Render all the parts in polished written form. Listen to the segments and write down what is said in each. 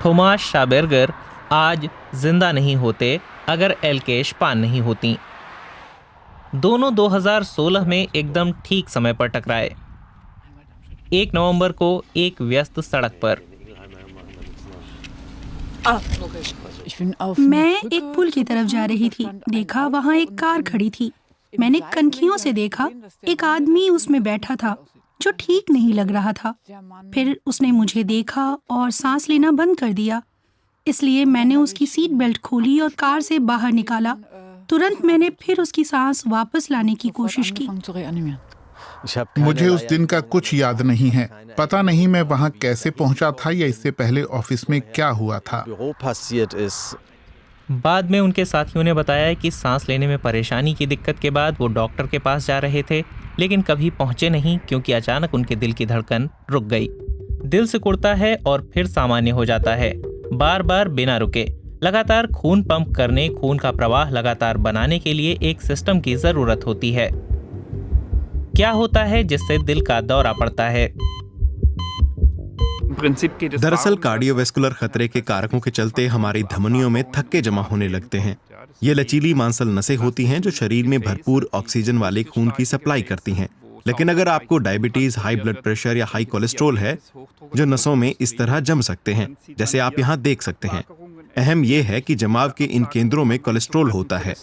Thomas शाबेर्गर आज जिंदा नहीं होते अगर एल्केश पान नहीं होती। दोनों 2016 में एकदम ठीक समय पर टकराए। 1 नवंबर को एक व्यस्त सड़क पर। मैं एक पुल की तरफ जा रही थी। देखा वहाँ एक कार खड़ी थी। मैंने कनखियों से देखा एक आदमी उसमें बैठा था जो ठीक नहीं लग रहा था। फिर उसने मुझे देखा और सांस लेना बंद कर दिया। इसलिए मैंने उसकी सीट बेल्ट खोली और कार से बाहर निकाला। तुरंत मैंने फिर उसकी सांस वापस लाने की कोशिश की। मुझे उस दिन का कुछ याद नहीं है। पता नहीं मैं वहाँ कैसे पहुँचा था या इससे पहले ऑफिस में क्या हुआ था। बाद में उनके साथियों ने बताया कि सांस लेने में परेशानी की दिक्कत के बाद वो डॉक्टर के पास जा रहे थे, लेकिन कभी पहुंचे नहीं क्योंकि अचानक उनके दिल की धड़कन रुक गई। दिल सिकुड़ता है और फिर सामान्य हो जाता है, बार बार बिना रुके। लगातार खून पंप करने, खून का प्रवाह लगातार बनाने के लिए एक सिस्टम की जरूरत होती है। क्या होता है जिससे दिल का दौरा पड़ता है? दरअसल कार्डियोवैस्कुलर खतरे के कारकों के चलते हमारी धमनियों में थक्के जमा होने लगते हैं। ये लचीली मांसल नसें होती हैं जो शरीर में भरपूर ऑक्सीजन वाले खून की सप्लाई करती हैं। लेकिन अगर आपको डायबिटीज, हाई ब्लड प्रेशर या हाई कोलेस्ट्रॉल है, जो नसों में इस तरह जम सकते हैं, जैसे आप यहाँ देख सकते हैं। अहम यह है कि जमाव के इन केंद्रों में कोलेस्ट्रॉल होता है।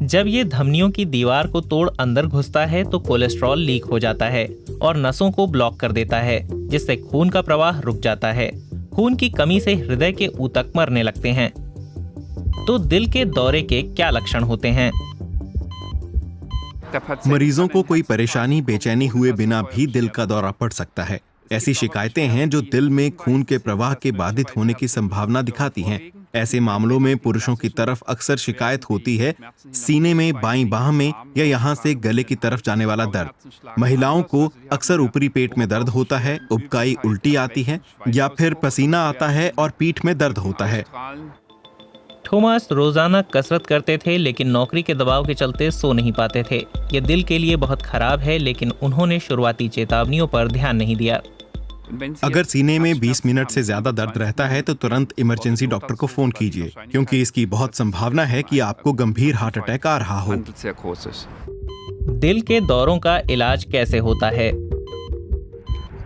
जब ये धमनियों की दीवार को तोड़ अंदर घुसता है तो कोलेस्ट्रॉल लीक हो जाता है और नसों को ब्लॉक कर देता है, जिससे खून का प्रवाह रुक जाता है। खून की कमी से हृदय के ऊतक मरने लगते हैं। तो दिल के दौरे के क्या लक्षण होते हैं? मरीजों को कोई परेशानी, बेचैनी हुए बिना भी दिल का दौरा पड़ सकता है। ऐसी शिकायतें हैं जो दिल में खून के प्रवाह के बाधित होने की संभावना दिखाती हैं। ऐसे मामलों में पुरुषों की तरफ अक्सर शिकायत होती है सीने में, बाईं बाह में या यहाँ से गले की तरफ जाने वाला दर्द। महिलाओं को अक्सर ऊपरी पेट में दर्द होता है, उबकाई, उल्टी आती है या फिर पसीना आता है और पीठ में दर्द होता है। थॉमस रोजाना कसरत करते थे, लेकिन नौकरी के दबाव के चलते सो नहीं पाते थे। ये दिल के लिए बहुत खराब है, लेकिन उन्होंने शुरुआती चेतावनियों पर ध्यान नहीं दिया। अगर सीने में 20 मिनट से ज्यादा दर्द रहता है तो तुरंत इमरजेंसी डॉक्टर को फोन कीजिए, क्योंकि इसकी बहुत संभावना है कि आपको गंभीर हार्ट अटैक आ रहा हो। दिल के दौरों का इलाज कैसे होता है?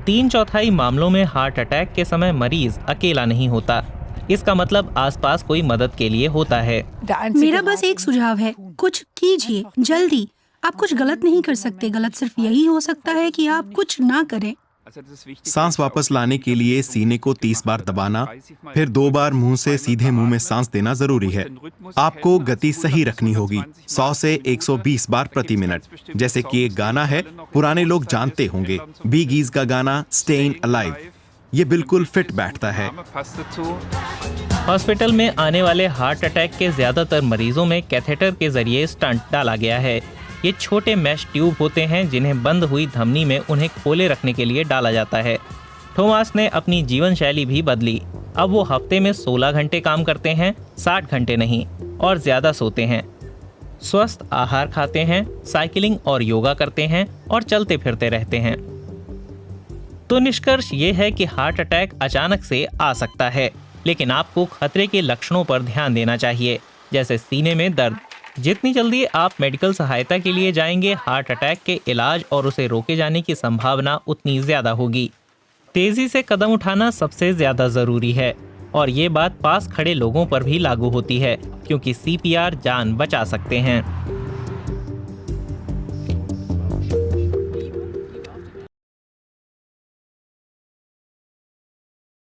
3/4 मामलों में हार्ट अटैक के समय मरीज अकेला नहीं होता। इसका मतलब आसपास कोई मदद के लिए होता है। मेरा बस एक सुझाव है, कुछ कीजिए जल्दी। आप कुछ गलत नहीं कर सकते। गलत सिर्फ यही हो सकता है कि आप कुछ ना करें। सांस वापस लाने के लिए सीने को 30 बार दबाना, फिर 2 बार मुंह से सीधे मुंह में सांस देना जरूरी है। आपको गति सही रखनी होगी, 100 से 120 बार प्रति मिनट। जैसे कि एक गाना है, पुराने लोग जानते होंगे, बी गीज का गाना स्टेइंग अलाइव। ये बिल्कुल फिट बैठता है। हॉस्पिटल में आने वाले हार्ट अटैक के ज्यादातर मरीजों में कैथेटर के जरिए स्टंट डाला गया है। ये छोटे मैश ट्यूब होते हैं जिन्हें बंद हुई धमनी में उन्हें खोले रखने के लिए डाला जाता है। थॉमस ने अपनी जीवन शैली भी बदली। अब वो हफ्ते में 16 घंटे काम करते हैं, 60 घंटे नहीं, और ज्यादा सोते हैं। स्वस्थ आहार खाते हैं, साइकिलिंग और योगा करते हैं और चलते फिरते रहते हैं। तो निष्कर्ष ये है कि हार्ट अटैक अचानक से आ सकता है, लेकिन आपको खतरे के लक्षणों पर ध्यान देना चाहिए, जैसे सीने में दर्द। जितनी जल्दी आप मेडिकल सहायता के लिए जाएंगे, हार्ट अटैक के इलाज और उसे रोके जाने की संभावना उतनी ज्यादा होगी। तेजी से कदम उठाना सबसे ज्यादा जरूरी है, और ये बात पास खड़े लोगों पर भी लागू होती है, क्योंकि CPR जान बचा सकते हैं।